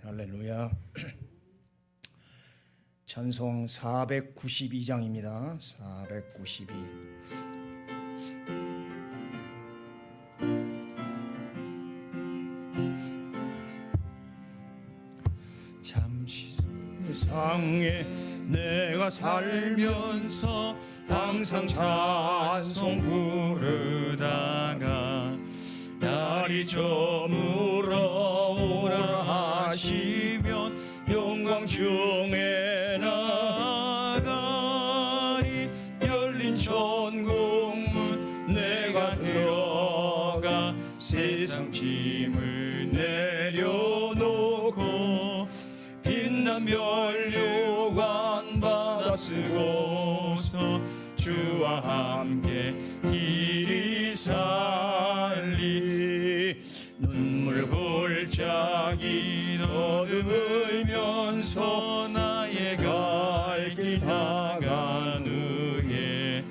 할렐루야. 찬송 492장입니다. 492. 잠시 세상에 내가 살면서 항상 찬송 부르다가 날이 저물어 오라 하시면 영광 중에 나가리. 열린 천국문 내가 들어가 세상 짐을 내려놓고 빛난 면류관 받아 쓰고서 주와 함께 길이 살리. 눈물 골짜기 더듬으면서 나의 갈 길 다간 후에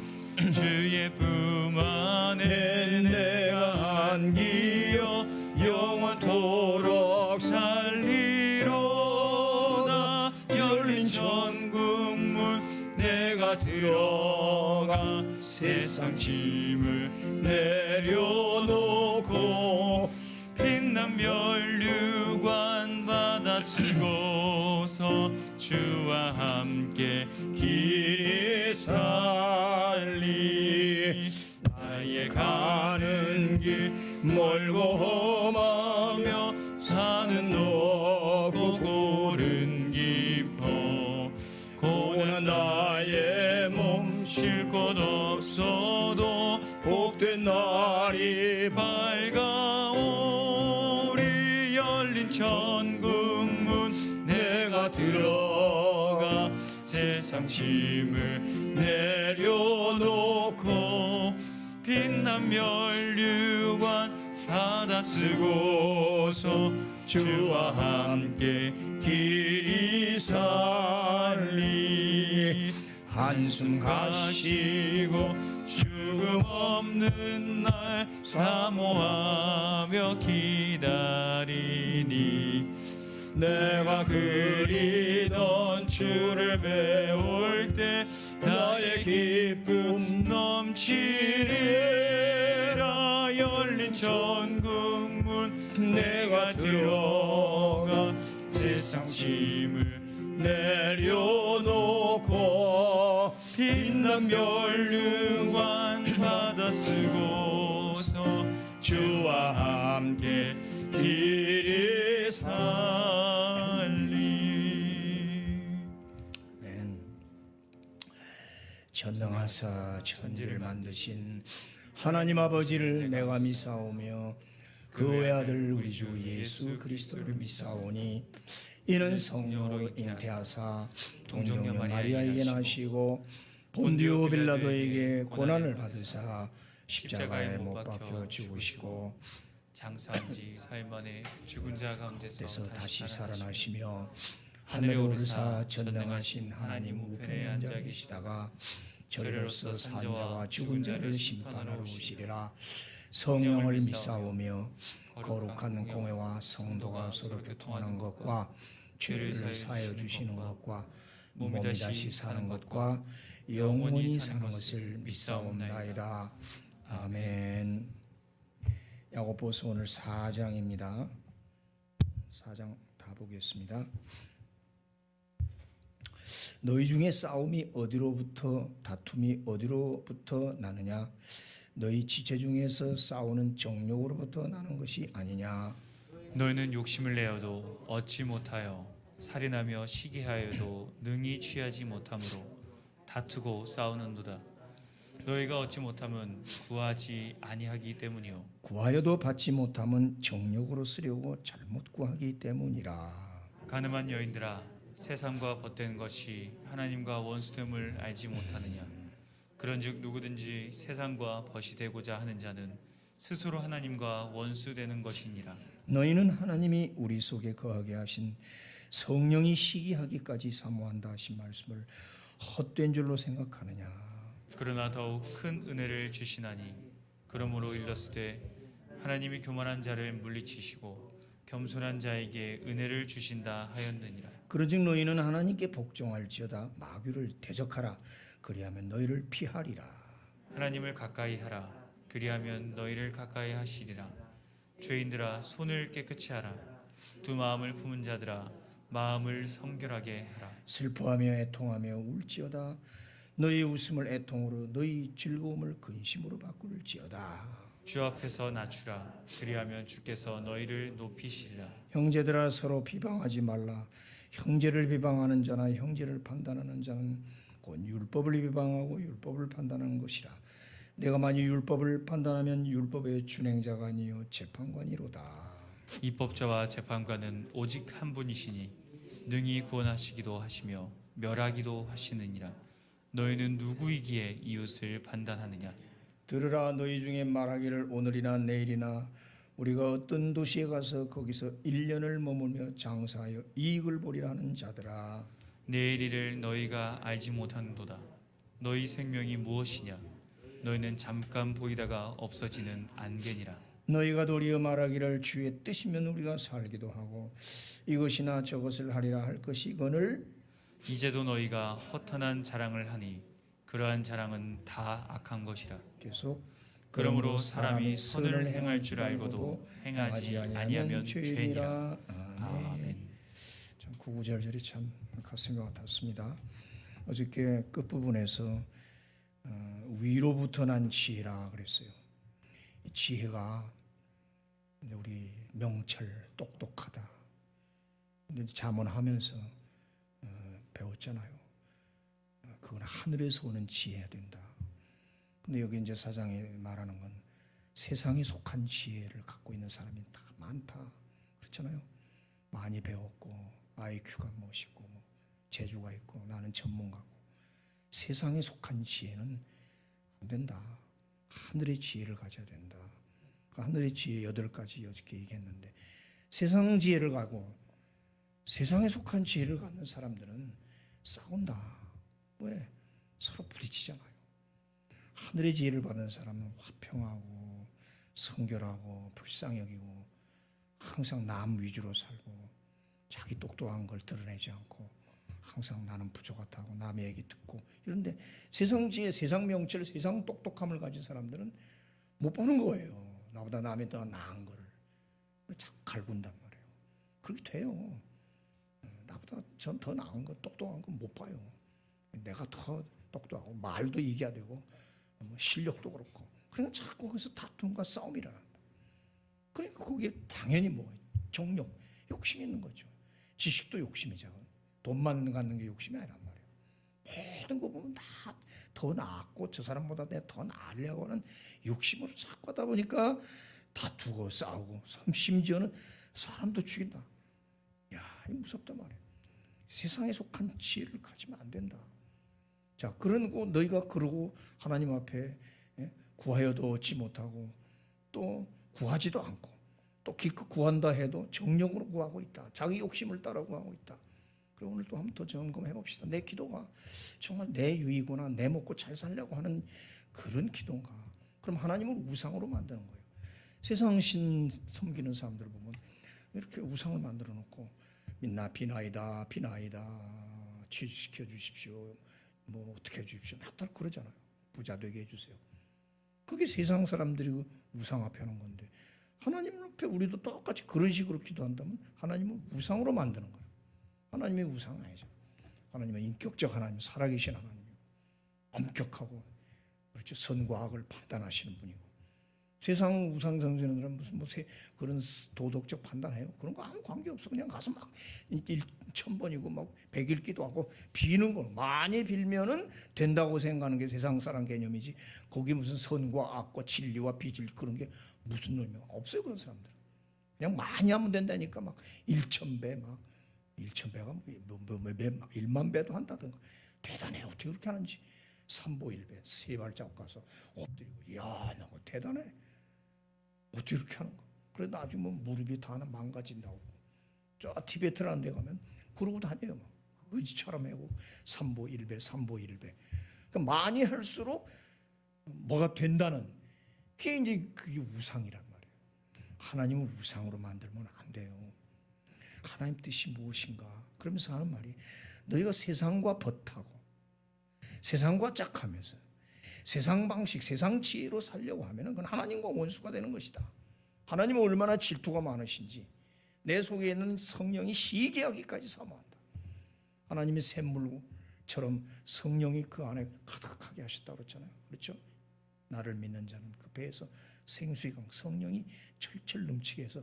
주의 품 안에 내가 안기어 영원토록 살리로다. 열린 천국문 내가 들어가 세상 짐을 내려놓고 빛난 면류관 받아 쓰고서 주와 함께 길이 살리. 나의 가는 길 멀고 험하며 산은 높고 골은 깊어 고난 나의 몸 쉴 곳 없어도 복된 날이 밝아오리. 열린 천국문 내가 들어가 세상 짐을 내려놓고 빛난 면류관 받아 쓰고서 주와 함께 길이 살리. 한숨 가시고 죽음 없는 날 사모하며 기다리니 내가 그리던 주를 배울 때 나의 기쁨 넘치리라. 열린 천국문 내가 들어가 세상 짐을 내려놓고 빛난 면류관 받아 쓰고서 주와 함께 길이 살리. 아멘. 전능하사 천지를 만드신 하나님 아버지를 내가 믿사오며 그 외아들 우리 주 예수 그리스도를 믿사오니 이는 성령으로 잉태하사 동정녀 마리아에게 나시고 본디오 빌라도에게 고난을 받으사 십자가에 못 박혀 죽으시고 장사한 지 사흘 만에 죽은 자 가운데서 다시 살아나시며 하늘에 오르사 전능하신 하나님 우편에 앉아 계시다가 저리로서 산자와 죽은 자를 심판하러 오시리라. 성령을 믿사오며 거룩한 공회와 성도가 서로 교통하는 것과 죄를 사하여 주시는 것과 몸이 다시 사는 것과 영원히 사는 것을 믿사옵나이다. 아멘. 야고보서 오늘 4장입니다. 4장 다 보겠습니다. 너희 중에 싸움이 어디로부터 다툼이 어디로부터 나느냐? 너희 지체 중에서 싸우는 정욕으로부터 나는 것이 아니냐? 너희는 욕심을 내어도 얻지 못하여 살인하며 시기하여도 능히 취하지 못함으로 다투고 싸우는도다. 너희가 얻지 못함은 구하지 아니하기 때문이요 구하여도 받지 못함은 정욕으로 쓰려고 잘못 구하기 때문이라. 가늠한 여인들아, 세상과 벗된 것이 하나님과 원수됨을 알지 못하느냐? 그런즉 누구든지 세상과 벗이 되고자 하는 자는 스스로 하나님과 원수되는 것이니라. 너희는 하나님이 우리 속에 거하게 하신 성령이 시기하기까지 사모한다 하신 말씀을 헛된 줄로 생각하느냐? 그러나 더욱 큰 은혜를 주시나니 그러므로 일렀으되 하나님이 교만한 자를 물리치시고 겸손한 자에게 은혜를 주신다 하였느니라. 그러즉 너희는 하나님께 복종할지어다 마귀를 대적하라 그리하면 너희를 피하리라. 하나님을 가까이 하라. 그리하면 너희를 가까이 하시리라. 죄인들아 손을 깨끗이 하라. 두 마음을 품은 자들아 마음을 성결하게 하라. 슬퍼하며 애통하며 울지어다 너희 웃음을 애통으로 너희 즐거움을 근심으로 바꿀지어다. 주 앞에서 낮추라. 그리하면 주께서 너희를 높이시리라. 형제들아 서로 비방하지 말라. 형제를 비방하는 자나 형제를 판단하는 자는 곧 율법을 비방하고 율법을 판단하는 것이라. 내가 만일 율법을 판단하면 율법의 준행자가 아니요 재판관이로다. 입법자와 재판관은 오직 한 분이시니 능히 구원하시기도 하시며 멸하기도 하시느니라. 너희는 누구이기에 이웃을 판단하느냐? 들으라 너희 중에 말하기를 오늘이나 내일이나 우리가 어떤 도시에 가서 거기서 1년을 머물며 장사하여 이익을 보리라 하는 자들아. 내일 일을 너희가 알지 못하는도다. 너희 생명이 무엇이냐? 너희는 잠깐 보이다가 없어지는 안개니라. 너희가 도리어 말하기를 주의 뜻이면 우리가 살기도 하고 이것이나 저것을 하리라 할 것이거늘 이제도 너희가 허탄한 자랑을 하니 그러한 자랑은 다 악한 것이라. 계속 그러므로 사람이 선을 행할 줄 알고도 행하지 아니하면 죄니라. 아멘. 참 구구절절이 참 가슴이 와닿습니다. 어저께 끝부분에서 위로부터 난 지혜라 그랬어요. 이 지혜가 우리 명철 똑똑하다. 근데 자문하면서 배웠잖아요. 그건 하늘에서 오는 지혜야 된다. 근데 여기 이제 사장이 말하는 건 세상에 속한 지혜를 갖고 있는 사람이 다 많다. 그렇잖아요. 많이 배웠고 IQ가 멋있고 재주가 있고 나는 전문가고. 세상에 속한 지혜는 안 된다. 하늘의 지혜를 가져야 된다. 그 하늘의 지혜 8가지 어저께 얘기했는데 세상 지혜를 가고 세상에 속한 지혜를 갖는 사람들은 싸운다. 왜? 서로 부딪히잖아요. 하늘의 지혜를 받은 사람은 화평하고 성결하고 불쌍히 여기고 항상 남 위주로 살고 자기 똑똑한 걸 드러내지 않고 항상 나는 부족하다고 남의 얘기 듣고 이런데 세상 지혜, 세상 명철, 세상 똑똑함을 가진 사람들은 못 보는 거예요. 나보다 남이 더 나은 거를 자꾸 갈군단 말이에요. 그렇게 돼요. 나보다 전 더 나은 거, 똑똑한 거 못 봐요. 내가 더 똑똑하고 말도 이겨야 되고 실력도 그렇고 그러니까 자꾸 거기서 다툼과 싸움이 일어난다. 그러니까 거기에 당연히 정욕, 욕심이 있는 거죠. 지식도 욕심이죠. 돈만 갖는 게 욕심이 아니란 말이에요. 모든 거 보면 다 더 나았고 저 사람보다 내가 더 나으려고 하는 욕심으로 자꾸 하다 보니까 다투고 싸우고 심지어는 사람도 죽인다. 야, 이거 무섭단 말이에요. 세상에 속한 지혜를 가지면 안 된다. 자, 그러고 너희가 그러고 하나님 앞에 구하여도 얻지 못하고 또 구하지도 않고 또 기껏 구한다 해도 정력으로 구하고 있다. 자기 욕심을 따라 구하고 있다. 그럼 오늘 또 한번 더 점검해 봅시다. 내 기도가 정말 내 유익이구나, 내 먹고 잘 살려고 하는 그런 기도인가? 그럼 하나님을 우상으로 만드는 거예요. 세상 신 섬기는 사람들 보면 이렇게 우상을 만들어 놓고 민나 비나이다, 비나이다, 취직시켜 주십시오. 뭐 어떻게 해주십시오. 맨날 그러잖아요. 부자 되게 해주세요. 그게 세상 사람들이 우상 앞에 하는 건데 하나님 앞에 우리도 똑같이 그런 식으로 기도한다면 하나님을 우상으로 만드는 거예요. 하나님의 우상 아니죠. 하나님은 인격적 하나님, 살아계신 하나님이고 엄격하고 그렇죠. 선과 악을 판단하시는 분이고 세상 우상 섬기는 사람 무슨 그런 도덕적 판단해요? 그런 거 아무 관계 없어. 그냥 가서 막 1000번이고 막 100일 기도하고 비는 거 많이 빌면은 된다고 생각하는 게 세상 사람 개념이지. 거기 무슨 선과 악과 진리와 비진리 그런 게 무슨 의미가 없어요. 그런 사람들 그냥 많이 하면 된다니까 막 1000배 막 1000배가 뭐 1만 배도 한다든가 대단해. 어떻게 그렇게 하는지. 삼보일배 세 발자국 가서 엎드리고 야, 너 대단해. 어떻게 이렇게 하는 거? 그래 나중에 뭐 무릎이 다 망가진다고. 저 티베트라는 데 가면 그러고 다녀요. 막 의지처럼 하고 삼보일배. 그러니까 많이 할수록 뭐가 된다는 그게 이제 그게 우상이란 말이에요. 하나님을 우상으로 만들면 안 돼요. 하나님 뜻이 무엇인가? 그러면서 하는 말이 너희가 세상과 벗하고 세상과 짝하면서 세상 방식, 세상 지혜로 살려고 하면 그건 하나님과 원수가 되는 것이다. 하나님은 얼마나 질투가 많으신지 내 속에 있는 성령이 시기하기까지 사모한다. 하나님의 샘물처럼 성령이 그 안에 가득하게 하셨다고 그랬잖아요. 그렇죠? 나를 믿는 자는 그 배에서 생수의 강, 성령이 철철 넘치게 해서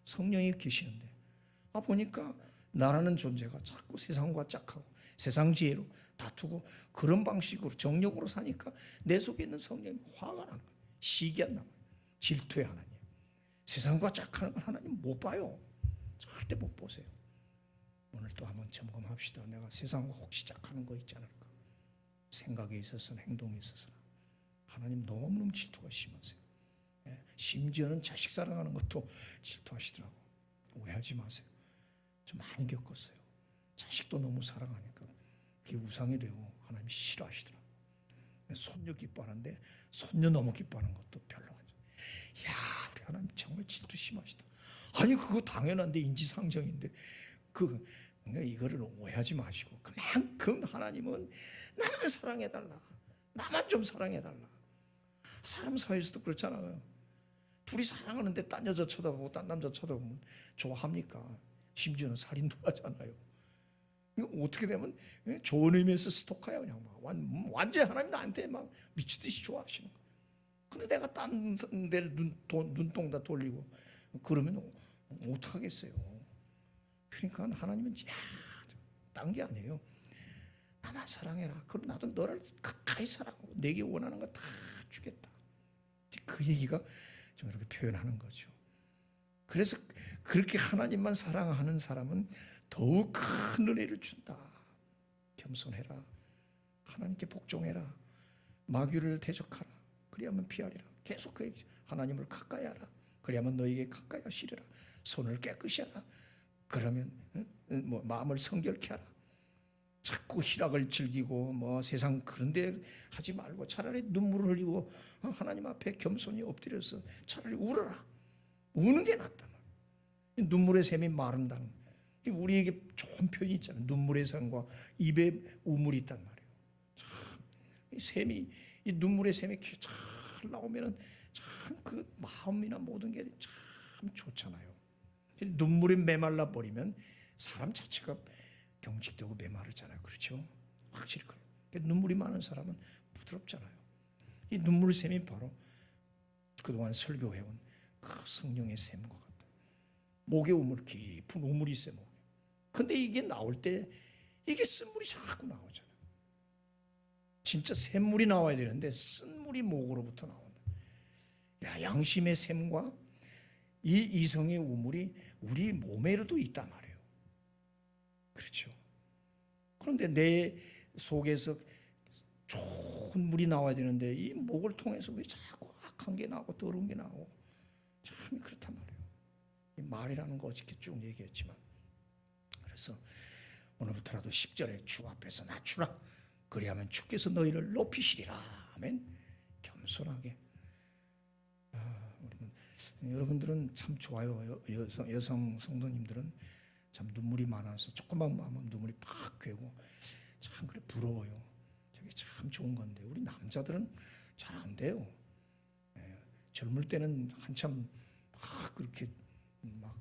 성령이 계시는데 보니까 나라는 존재가 자꾸 세상과 짝하고 세상 지혜로 다투고 그런 방식으로 정욕으로 사니까 내 속에 있는 성령이 화가 나는 거예요. 시기한단 말이에요. 질투의 하나님. 세상과 짝하는 건 하나님 못 봐요. 절대 못 보세요. 오늘 또 한번 점검합시다. 내가 세상과 혹시 짝하는 거 있지 않을까? 생각에 있어서나 행동에 있어서나 하나님 너무너무 질투가 심하세요. 심지어는 자식 사랑하는 것도 질투하시더라고. 오해하지 마세요. 좀 많이 겪었어요. 자식도 너무 사랑하니까 그게 우상이 되고 하나님이 싫어하시더라고. 손녀 기뻐하는데 손녀 너무 기뻐하는 것도 별로 안 좋아. 야, 우리 하나님 정말 질투 심하시다. 아니 그거 당연한데 인지상정인데 그러니까 이거를 오해하지 마시고 그만큼 하나님은 나만 사랑해달라. 나만 좀 사랑해달라. 사람 사이에서도 그렇잖아요. 둘이 사랑하는데 딴 여자 쳐다보고 딴 남자 쳐다보면 좋아합니까? 심지어는 살인도 하잖아요. 이거 어떻게 되면 좋은 의미에서 스토커야 그냥 막 완전히 하나님 나한테 막 미치듯이 좋아하시는 거야. 근데 내가 딴 데를 눈동 다 돌리고 그러면 어떡하겠어요. 그러니까 하나님은 딴 게 아니에요. 나만 사랑해라. 그럼 나도 너를 가까이 사랑하고 내게 원하는 거 다 주겠다. 그 얘기가 좀 이렇게 표현하는 거죠. 그래서 그렇게 하나님만 사랑하는 사람은 더욱 큰 은혜를 준다. 겸손해라. 하나님께 복종해라. 마귀를 대적하라. 그리하면 피하리라. 계속 그 얘기죠. 하나님을 가까이 하라. 그리하면 너에게 가까이 하시리라. 손을 깨끗이 하라. 그러면 마음을 성결케 하라. 자꾸 희락을 즐기고 세상 그런 데 하지 말고 차라리 눈물을 흘리고 하나님 앞에 겸손히 엎드려서 차라리 울어라. 우는 게 낫단 말이에요. 눈물의 샘이 마른다는 우리에게 좋은 표현이 있잖아요. 눈물의 샘과 입에 우물이 있단 말이에요. 참, 이 눈물의 샘이 잘 나오면은 참 그 마음이나 모든 게 참 좋잖아요. 눈물이 메말라 버리면 사람 자체가 경직되고 메마르잖아요. 그렇죠? 확실히 그래요. 눈물이 많은 사람은 부드럽잖아요. 이 눈물 샘이 바로 그동안 설교해온 그 성령의 샘과 같다. 목에 우물, 깊은 우물이 있어요. 목에. 근데 이게 나올 때 이게 쓴물이 자꾸 나오잖아요. 진짜 샘물이 나와야 되는데 쓴물이 목으로부터 나온다. 양심의 샘과 이 이성의 우물이 우리 몸에도 있단 말이에요. 그렇죠. 그런데 내 속에서 좋은 물이 나와야 되는데 이 목을 통해서 왜 자꾸 악한 게 나오고 더러운 게 나오고 참 그렇단 말이에요. 이 말이라는 거 어저께 쭉 얘기했지만 그래서 오늘부터라도 10절에 주 앞에서 낮추라. 그리하면 주께서 너희를 높이시리라. 아멘. 겸손하게. 여러분들은 참 좋아요. 여성 성도님들은 참 눈물이 많아서 조금만 마음은 눈물이 팍 괴고 참 그래 부러워요. 저게 참 좋은 건데 우리 남자들은 잘 안 돼요. 젊을 때는 한참 막 그렇게 막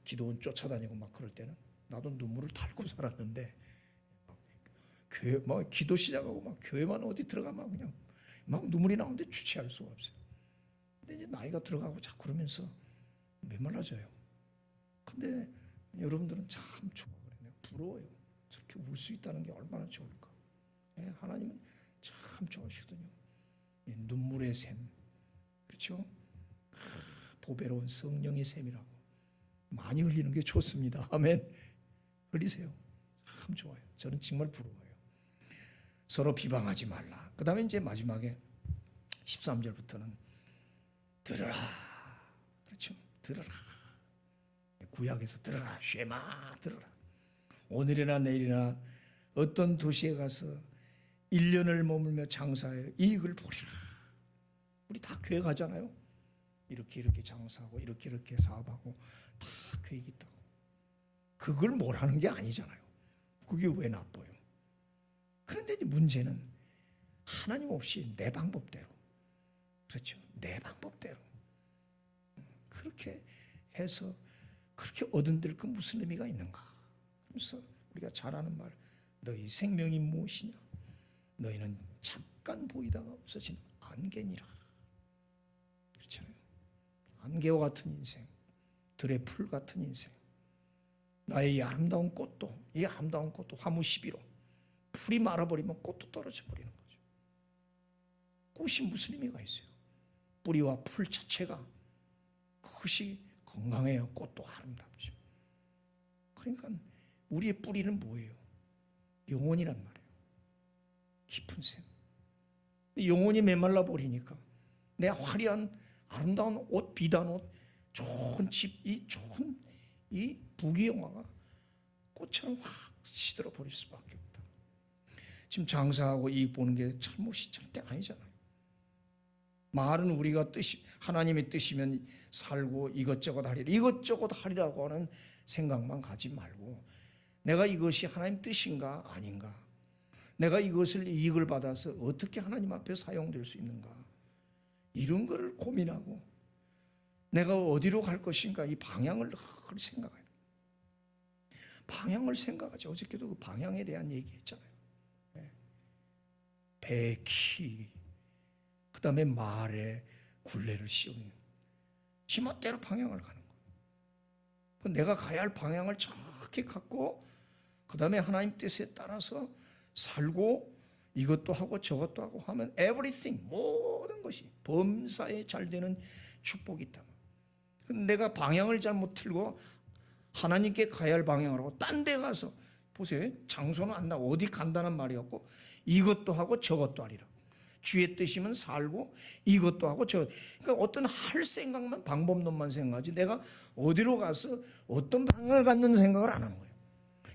기도원 쫓아다니고 막 그럴 때는 나도 눈물을 달고 살았는데 교회 막 기도 시작하고 막 교회만 어디 들어가면 그냥 막 눈물이 나오는데 주체할 수가 없어요. 근데 이제 나이가 들어가고 자꾸 그러면서 메말라져요. 근데 여러분들은 참 좋아 그래요. 부러워요. 저렇게 울 수 있다는 게 얼마나 좋을까. 하나님은 참 좋아하시거든요. 눈물의 샘, 그렇죠? 보배로운 성령의 샘이라고 많이 흘리는 게 좋습니다. 아멘. 흘리세요. 참 좋아요. 저는 정말 부러워요. 서로 비방하지 말라. 그 다음에 이제 마지막에 13절부터는 들으라. 그렇죠? 들으라. 구약에서 들으라. 쉐마 들으라. 오늘이나 내일이나 어떤 도시에 가서 1년을 머물며 장사하여 이익을 보리라. 우리 다 교회 가잖아요. 이렇게 장사하고 이렇게 사업하고 다 계획이 있다고. 그걸 뭘 하는 게 아니잖아요. 그게 왜 나빠요? 그런데 이제 문제는 하나님 없이 내 방법대로, 그렇죠? 내 방법대로 그렇게 해서 그렇게 얻은들 그 무슨 의미가 있는가? 그래서 우리가 잘 아는 말, 너희 생명이 무엇이냐? 너희는 잠깐 보이다가 없어지는 안개니라. 그렇잖아요. 안개와 같은 인생, 들의 풀 같은 인생. 나의 이 아름다운 꽃도, 이 아름다운 꽃도 화무 시비로 풀이 말아버리면 꽃도 떨어져 버리는 거죠. 꽃이 무슨 의미가 있어요? 뿌리와 풀 자체가 그것이 건강해요. 꽃도 아름답죠. 그러니까 우리의 뿌리는 뭐예요? 영혼이란 말이에요. 깊은 샘. 영혼이 메말라 버리니까 내 화려한 아름다운 옷, 비단 옷, 좋은 집, 이 좋은 이 부귀영화가 꽃처럼 확 시들어 버릴 수밖에 없다. 지금 장사하고 이익 보는 게 잘못이 절대 아니잖아요. 말은 우리가 하나님의 뜻이면 살고 이것저것 하리라고 하는 생각만 가지 말고, 내가 이것이 하나님 뜻인가 아닌가, 내가 이것을 이익을 받아서 어떻게 하나님 앞에 사용될 수 있는가, 이런 거를 고민하고 내가 어디로 갈 것인가, 이 방향을 생각해요. 방향을 생각하죠. 어저께도 그 방향에 대한 얘기했잖아요. 배에 키, 그 다음에 말에 굴레를 씌우는, 지멋대로 방향을 가는 거예요. 내가 가야 할 방향을 정확히 갖고 그 다음에 하나님 뜻에 따라서 살고 이것도 하고 저것도 하고 하면 everything, 모든 것이 범사에 잘 되는 축복이 있다. 내가 방향을 잘못 틀고 하나님께 가야 할 방향을 하고 딴 데 가서 보세요. 장소는 안 나고 어디 간다는 말이 없고 이것도 하고 저것도 하리라. 주의 뜻이면 살고 이것도 하고 저, 그러니까 어떤 할 생각만, 방법론만 생각하지 내가 어디로 가서 어떤 방향을 갖는 생각을 안 하는 거예요.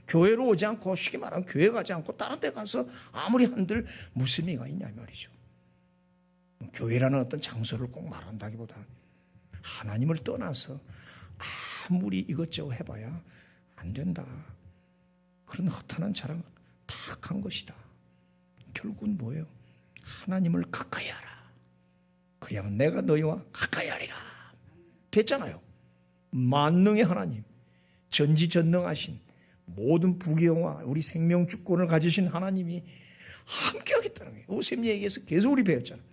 교회로 오지 않고, 쉽게 말하면 교회 가지 않고 다른 데 가서 아무리 한들 무슨 의미가 있냐 말이죠. 교회라는 어떤 장소를 꼭 말한다기보다 하나님을 떠나서 아무리 이것저것 해봐야 안 된다. 그런 허탄한 자랑은 타악한 것이다. 결국은 뭐예요? 하나님을 가까이 하라. 그러면 내가 너희와 가까이 하리라. 됐잖아요. 만능의 하나님, 전지전능하신 모든 부귀영화, 우리 생명 주권을 가지신 하나님이 함께 하겠다는 거예요. 요셉 얘기에서 계속 우리 배웠잖아요.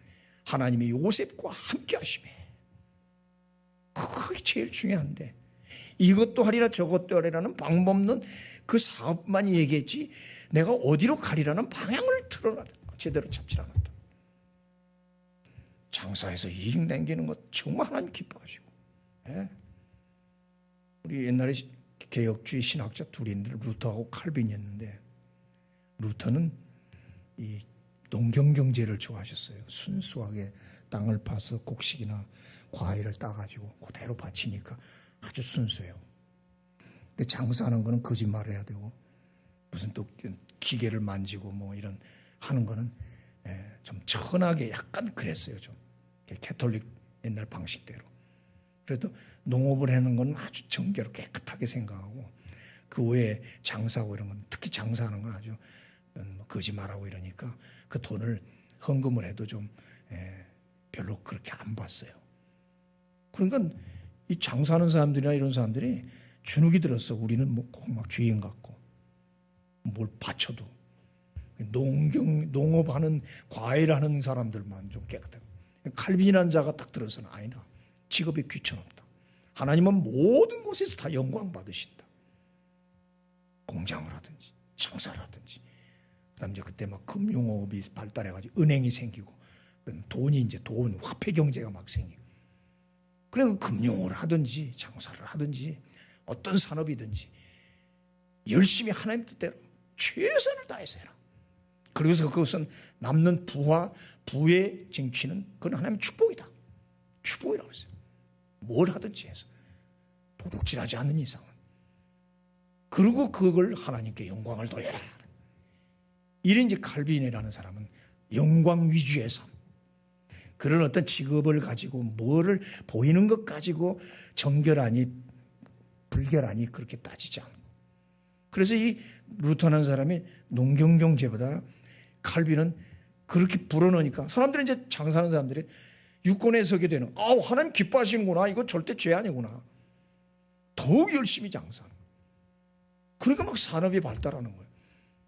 하나님이 요셉과 함께 하심에. 그게 제일 중요한데, 이것도 하리라 저것도 하리라는 방법론 그 사업만 얘기했지 내가 어디로 가리라는 방향을 제대로 잡지 않았다. 장사해서 이익 남기는 것 정말 하나님 기뻐하시고. 우리 옛날에 개혁주의 신학자 둘이 있는데 루터하고 칼빈이었는데, 루터는 이 농경경제를 좋아하셨어요. 순수하게 땅을 파서 곡식이나 과일을 따가지고 그대로 바치니까 아주 순수해요. 근데 장사하는 거는 거짓말을 해야 되고 무슨 또 기계를 만지고 뭐 이런 하는 거는 좀 천하게 약간 그랬어요. 좀 캐톨릭 옛날 방식대로. 그래도 농업을 하는 건 아주 정결 깨끗하게 생각하고, 그 외에 장사하고 이런 건, 특히 장사하는 건 아주 거짓말하고 이러니까 그 돈을 헌금을 해도 좀 별로 그렇게 안 봤어요. 그러니까 이 장사하는 사람들이나 이런 사람들이 주눅이 들었어. 우리는 뭐 꼭 막 주인 같고 뭘 바쳐도 농업하는 과일하는 사람들만 좀 깨끗하고. 칼빈이라는 자가 딱 들어서는 아니다. 직업에 귀천없다. 하나님은 모든 곳에서 다 영광 받으신다. 공장을 하든지 장사를 하든지. 그다음 이제 그때 막 금융업이 발달해가지고 은행이 생기고 돈이 이제 돈 화폐 경제가 막 생기고. 그래서 금융을 하든지 장사를 하든지 어떤 산업이든지 열심히 하나님 뜻대로 최선을 다해서 해라. 그래서 그것은 남는 부의 쟁취는 그건 하나님의 축복이다. 축복이라고 했어요. 뭘 하든지 해서 도둑질하지 않는 이상은. 그리고 그걸 하나님께 영광을 돌려라. 이런 이제 칼빈이라는 사람은 영광 위주의 삶. 그런 어떤 직업을 가지고 뭐를 보이는 것 가지고 정결하니 불결하니 그렇게 따지지 않고. 그래서 이 루터라는 사람이 농경경제보다 칼빈은 그렇게 불어넣으니까 사람들이 이제 장사하는 사람들이 유권에 서게 되는, 하나님 기뻐하시는구나, 이거 절대 죄 아니구나, 더욱 열심히 장사하는. 그러니까 막 산업이 발달하는 거예요.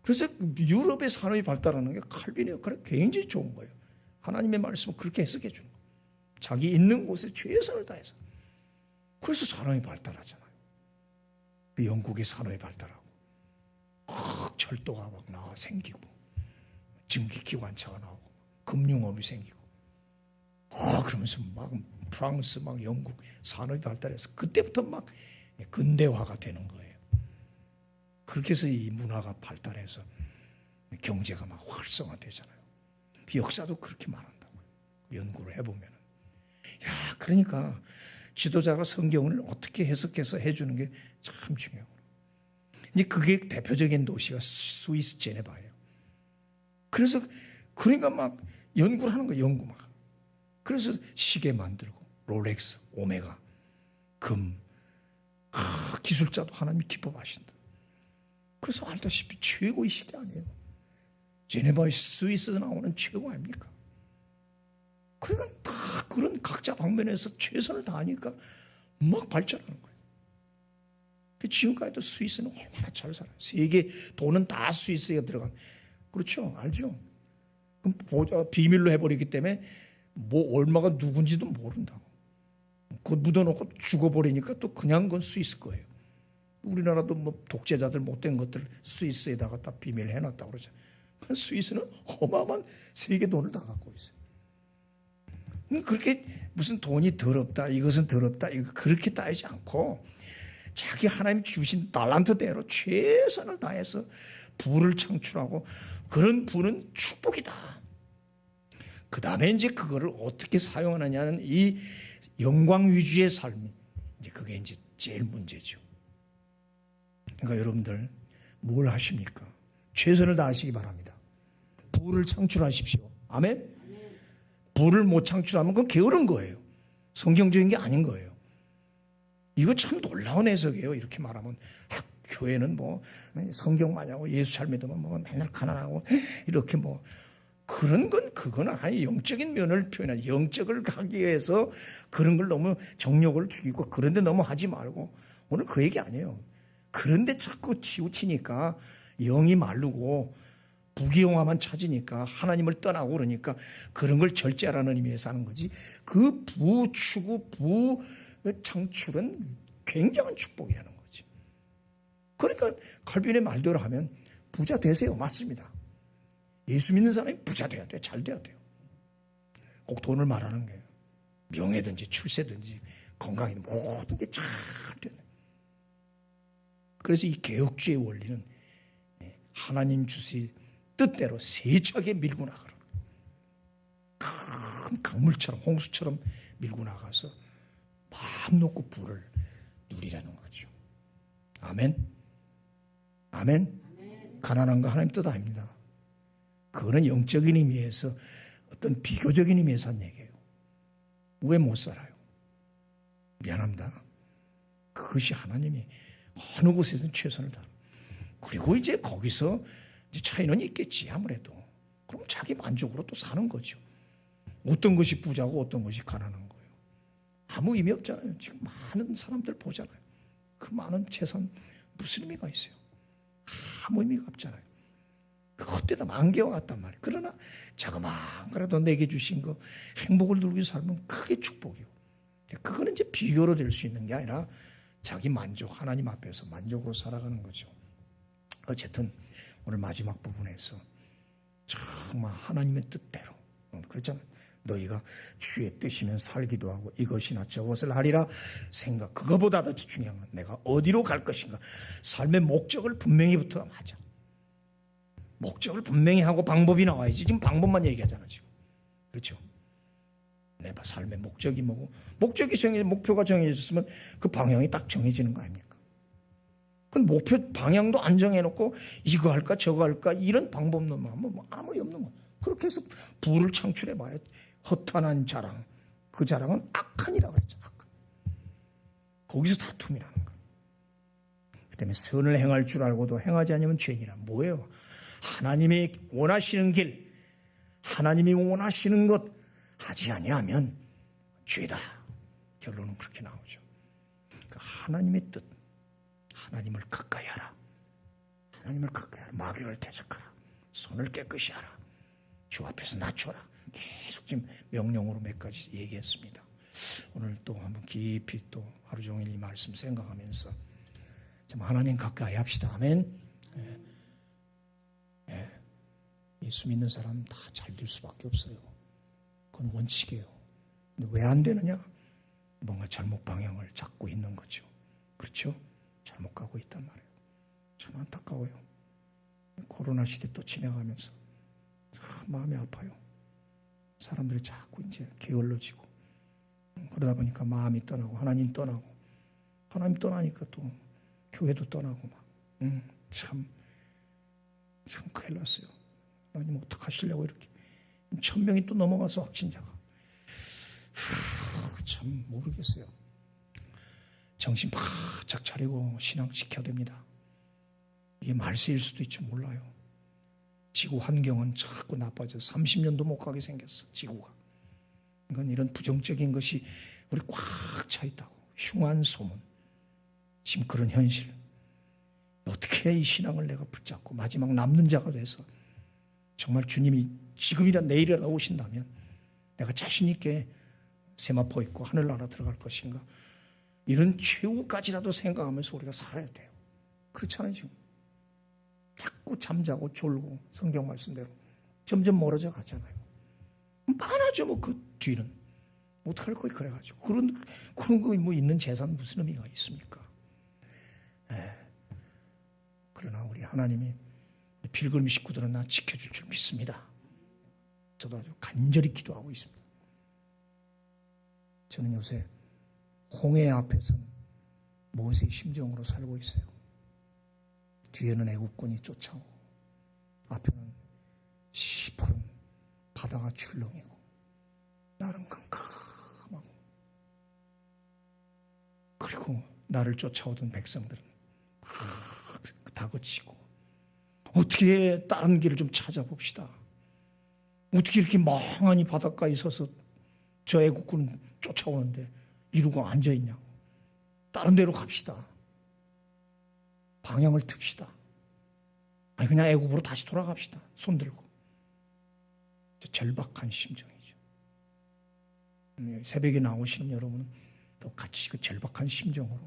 그래서 유럽의 산업이 발달하는 게 칼빈의 역할이 굉장히 좋은 거예요. 하나님의 말씀을 그렇게 해석해 주는 거예요. 자기 있는 곳에 최선을 다해서. 그래서 산업이 발달하잖아요. 영국의 산업이 발달하고 철도가 막 생기고 증기기관차가 나오고 금융업이 생기고 그러면서 막 프랑스 막 영국 산업이 발달해서 그때부터 막 근대화가 되는 거예요. 그렇게 해서 이 문화가 발달해서 경제가 막 활성화되잖아요. 역사도 그렇게 말한다고요. 연구를 해보면. 그러니까 지도자가 성경을 어떻게 해석해서 해주는 게 참 중요해요. 이제 그게 대표적인 도시가 스위스 제네바예요. 그래서 그러니까 막 연구를 하는 거예요. 연구 막. 그래서 시계 만들고 롤렉스, 오메가, 금, 기술자도 하나님이 기뻐하신다. 그래서 알다시피 최고의 시대 아니에요. 제네바의 스위스에서 나오는 최고 아닙니까? 그러니까 다 그런 각자 방면에서 최선을 다하니까 막 발전하는 거예요. 지금까지도 스위스는 얼마나 잘 살아요. 세계 돈은 다 스위스에 들어간. 그렇죠, 알죠? 그럼 비밀로 해버리기 때문에 뭐 얼마가 누군지도 모른다고. 그거 묻어놓고 죽어버리니까 또 그냥 그건 스위스 거예요. 우리나라도 뭐 독재자들 못된 것들 스위스에다가 다 비밀 해놨다고 그러죠. 스위스는 어마어마한 세계 돈을 다 갖고 있어요. 그렇게 무슨 돈이 더럽다, 이것은 더럽다, 이거 그렇게 따지지 않고 자기 하나님 주신 달란트대로 최선을 다해서 부를 창출하고, 그런 부는 축복이다. 그 다음에 이제 그거를 어떻게 사용하느냐는 이 영광 위주의 삶이 이제 그게 이제 제일 문제죠. 그러니까 여러분들 뭘 하십니까? 최선을 다하시기 바랍니다. 부를 창출하십시오. 아멘? 부를 못 창출하면 그건 게으른 거예요. 성경적인 게 아닌 거예요. 이거 참 놀라운 해석이에요. 이렇게 말하면 교회는 뭐 성경 마냐고 예수 잘 믿으면 뭐 맨날 가난하고 이렇게 뭐 그런 건 그건 아니 영적인 면을 표현한 영적을 하기 위해서 그런 걸 너무 정욕을 죽이고 그런데 너무 하지 말고, 오늘 그 얘기 아니에요. 그런데 자꾸 치우치니까 영이 마르고 부귀영화만 찾으니까 하나님을 떠나고 그러니까 그런 걸 절제하라는 의미에서 하는 거지. 그 부추구 부창출은 굉장한 축복이라는 거지. 그러니까 칼빈의 말대로 하면 부자 되세요. 맞습니다. 예수 믿는 사람이 부자 돼야 돼. 잘 돼야 돼요. 꼭 돈을 말하는 거예요. 명예든지 출세든지 건강이든 모든 게 잘 돼야 돼. 그래서 이 개혁주의 원리는 하나님 주신 뜻대로 세차게 밀고 나가라. 큰 강물처럼 홍수처럼 밀고 나가서 마음 놓고 부를 누리라는 거죠. 아멘. 아멘. 가난한 거 하나님 뜻 아닙니다. 그거는 영적인 의미에서 어떤 비교적인 의미에서 한 얘기예요. 왜 못 살아요? 미안합니다. 그것이 하나님이 어느 곳에서는 최선을 다하는. 그리고 이제 거기서 이제 차이는 있겠지 아무래도. 그럼 자기 만족으로 또 사는 거죠. 어떤 것이 부자고 어떤 것이 가난한 거예요. 아무 의미 없잖아요. 지금 많은 사람들 보잖아요. 그 많은 재산 무슨 의미가 있어요? 아무 의미가 없잖아요. 그때다 만개와 같단 말이에요. 그러나 자그마한 거라도 내게 주신 거 행복을 누리고 살면 크게 축복이고, 그거는 이제 비교로 될 수 있는 게 아니라 자기 만족, 하나님 앞에서 만족으로 살아가는 거죠. 어쨌든 오늘 마지막 부분에서 정말 하나님의 뜻대로, 그렇잖아요. 너희가 주의 뜻이면 살기도 하고 이것이나 저것을 하리라 생각. 그거보다 더 중요한 건 내가 어디로 갈 것인가. 삶의 목적을 분명히 부터 하자. 목적을 분명히 하고 방법이 나와야지. 지금 방법만 얘기하잖아 지금. 그렇죠? 내 삶의 목적이 뭐고, 목표가 정해졌으면 그 방향이 딱 정해지는 거 아닙니까? 그 목표 방향도 안 정해놓고 이거 할까 저거 할까 이런 방법론만 하면 뭐 아무 의미 없는 거야. 그렇게 해서 부를 창출해봐야 허탄한 자랑, 그 자랑은 악한이라고 그랬잖아. 악한. 거기서 다툼이라는 거. 그 때문에 선을 행할 줄 알고도 행하지 않으면 죄니라. 뭐예요? 하나님이 원하시는 길, 하나님이 원하시는 것 하지 아니하면 죄다. 결론은 그렇게 나오죠. 그러니까 하나님의 뜻, 하나님을 가까이 하라. 하나님을 가까이 하라. 마귀를 대적하라. 손을 깨끗이 하라. 주 앞에서 낮춰라. 계속 지금 명령으로 몇 가지 얘기했습니다. 오늘 또 한번 깊이 또 하루 종일 이 말씀 생각하면서 좀 하나님 가까이 합시다. 아멘. 예수 믿는 사람 다 잘 될 수밖에 없어요. 그건 원칙이에요. 근데 왜 안 되느냐? 뭔가 잘못 방향을 잡고 있는 거죠. 그렇죠? 잘못 가고 있단 말이에요. 참 안타까워요. 코로나 시대 또 지나가면서 참 마음이 아파요. 사람들이 자꾸 이제 게을러지고 그러다 보니까 마음이 떠나고 하나님 떠나고 하나님 떠나니까 또 교회도 떠나고 막 참 큰일 났어요. 하나님 어떡하시려고 이렇게 1000명이 또 넘어가서 확진자가 참 모르겠어요. 정신 바짝 차리고 신앙 지켜야 됩니다. 이게 말세일 수도 있지 몰라요. 지구 환경은 자꾸 나빠져서 30년도 못 가게 생겼어. 지구가. 그러니까 이런 부정적인 것이 우리 꽉 차 있다고. 흉한 소문. 지금 그런 현실. 어떻게 이 신앙을 내가 붙잡고 마지막 남는 자가 돼서 정말 주님이 지금이나 내일이라 오신다면 내가 자신 있게 세마포 입고 하늘나라 들어갈 것인가. 이런 최후까지라도 생각하면서 우리가 살아야 돼요. 그렇잖아요 지금. 자꾸 잠자고 졸고 성경 말씀대로 점점 멀어져 가잖아요. 많아져 뭐 그 뒤는. 어떡할 거야 그래가지고. 그런 거 뭐 있는 재산 무슨 의미가 있습니까? 그러나 우리 하나님이 빌그림 식구들은 나 지켜줄 줄 믿습니다. 저도 아주 간절히 기도하고 있습니다. 저는 요새 홍해 앞에서는 모세의 심정으로 살고 있어요. 뒤에는 애국군이 쫓아오고 앞에는 시퍼런 바다가 출렁이고 나는 깜깜하고 그리고 나를 쫓아오던 백성들은 다그치고 어떻게 다른 길을 좀 찾아봅시다. 어떻게 이렇게 멍하니 바닷가에 서서 저 애국군 쫓아오는데 이러고 앉아있냐고. 다른 데로 갑시다. 방향을 틉시다. 아니 그냥 애국으로 다시 돌아갑시다. 손 들고. 절박한 심정이죠. 새벽에 나오시는 여러분은 또 같이 그 절박한 심정으로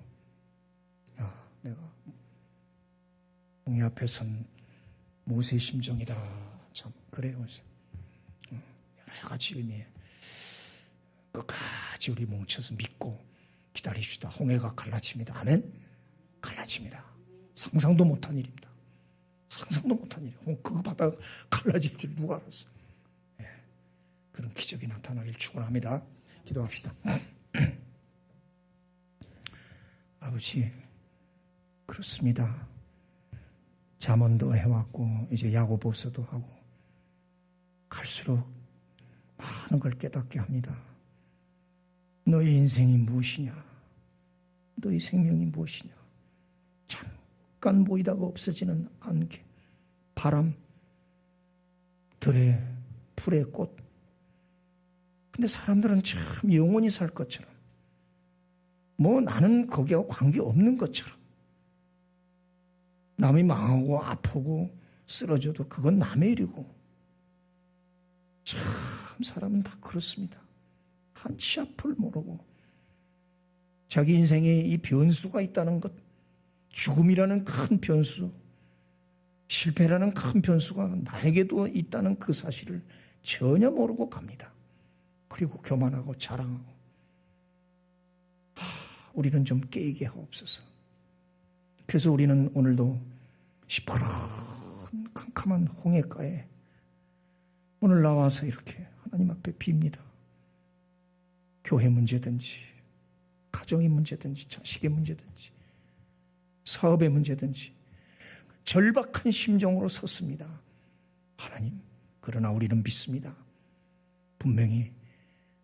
내가 홍해 앞에 선 모세의 심정이다. 참 그래요. 여러 가지 의미에 끝까지 우리 뭉쳐서 믿고 기다립시다. 홍해가 갈라집니다. 아멘. 갈라집니다. 상상도 못한 일입니다. 상상도 못한 일이에요. 그 바다가 갈라질 줄 누가 알았어. 그런 기적이 나타나길 축원합니다. 기도합시다. 아버지 그렇습니다. 잠언도 해왔고 이제 야고보서도 하고 갈수록 많은 걸 깨닫게 합니다. 너의 인생이 무엇이냐? 너의 생명이 무엇이냐? 잠깐 보이다가 없어지는 안개, 바람, 들의 풀의 꽃. 근데 사람들은 참 영원히 살 것처럼 뭐 나는 거기하고 관계없는 것처럼 남이 망하고 아프고 쓰러져도 그건 남의 일이고 참 사람은 다 그렇습니다. 한치 앞을 모르고 자기 인생에 이 변수가 있다는 것, 죽음이라는 큰 변수, 실패라는 큰 변수가 나에게도 있다는 그 사실을 전혀 모르고 갑니다. 그리고 교만하고 자랑하고 우리는 좀 깨이게 하옵소서. 그래서 우리는 오늘도 시퍼런 캄캄한 홍해가에 오늘 나와서 이렇게 하나님 앞에 빕니다. 교회 문제든지 가정의 문제든지 자식의 문제든지 사업의 문제든지 절박한 심정으로 섰습니다. 하나님, 그러나 우리는 믿습니다. 분명히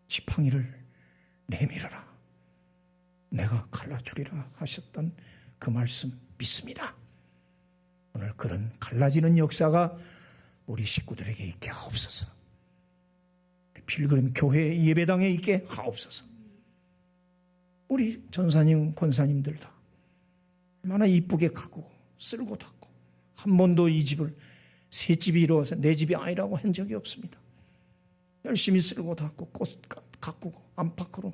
지팡이를 내밀어라. 내가 갈라주리라 하셨던 그 말씀 믿습니다. 오늘 그런 갈라지는 역사가 우리 식구들에게 있게 하옵소서. 필그림 교회 예배당에 있게 하옵소서. 우리 전사님, 권사님들 다 얼마나 이쁘게 가꾸고 쓸고 닦고 한 번도 이 집을 새 집이 이루어서 내 집이 아니라고 한 적이 없습니다. 열심히 쓸고 닦고 꽃 가꾸고 안팎으로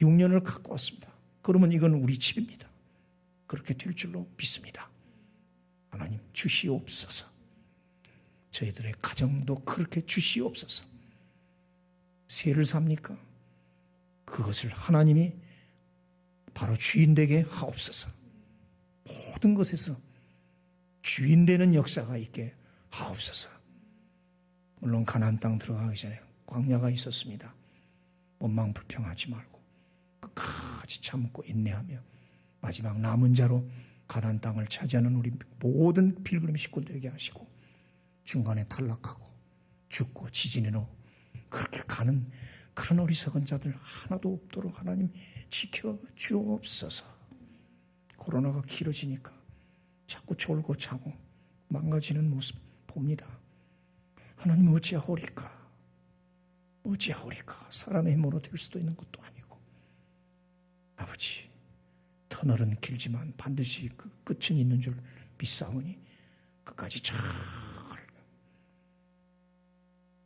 6년을 갖고 왔습니다. 그러면 이건 우리 집입니다. 그렇게 될 줄로 믿습니다. 하나님 주시옵소서. 저희들의 가정도 그렇게 주시옵소서. 세를 삽니까? 그것을 하나님이 바로 주인 되게 하옵소서. 모든 것에서 주인 되는 역사가 있게 하옵소서. 물론 가나안 땅 들어가기 전에 광야가 있었습니다. 원망 불평하지 말고 끝까지 참고 인내하며 마지막 남은 자로 가나안 땅을 차지하는 우리 모든 필그림 식구 되게 하시고 중간에 탈락하고 죽고 지진으로 그렇게 가는 그런 어리석은 자들 하나도 없도록 하나님 지켜 주옵소서. 코로나가 길어지니까 자꾸 졸고 자고 망가지는 모습 봅니다. 하나님 어찌하오리까? 어찌하오리까? 사람의 힘으로 될 수도 있는 것도 아니고 아버지 터널은 길지만 반드시 그 끝은 있는 줄 믿사오니 끝까지 잘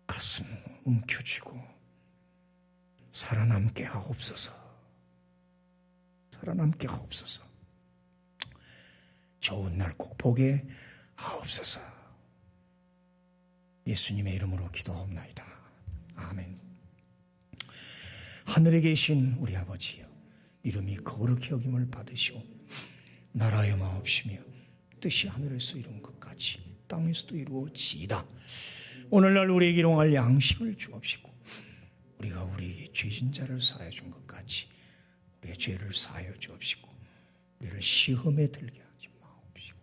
가슴 움켜쥐고 살아남게 하옵소서. 살아남게 하옵소서. 좋은 날 꼭 보게 하옵소서. 예수님의 이름으로 기도하옵나이다. 아멘. 하늘에 계신 우리 아버지여, 이름이 거룩히 여김을 받으시오. 나라여 마옵시며 뜻이 하늘에서 이룬 것 같이 땅에서도 이루어지이다. 오늘날 우리에게 일용할 양식을 주옵시고 우리가 우리에게 죄진 자를 사하여 준 것 같이 우리의 죄를 사하여 주옵시고 우리를 시험에 들게 하지 마옵시고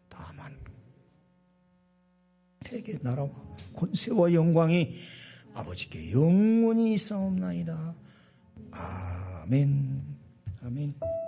다만 대개 나라와 권세와 영광이 아버지께 영원히 있사옵나이다. 아멘. 아멘.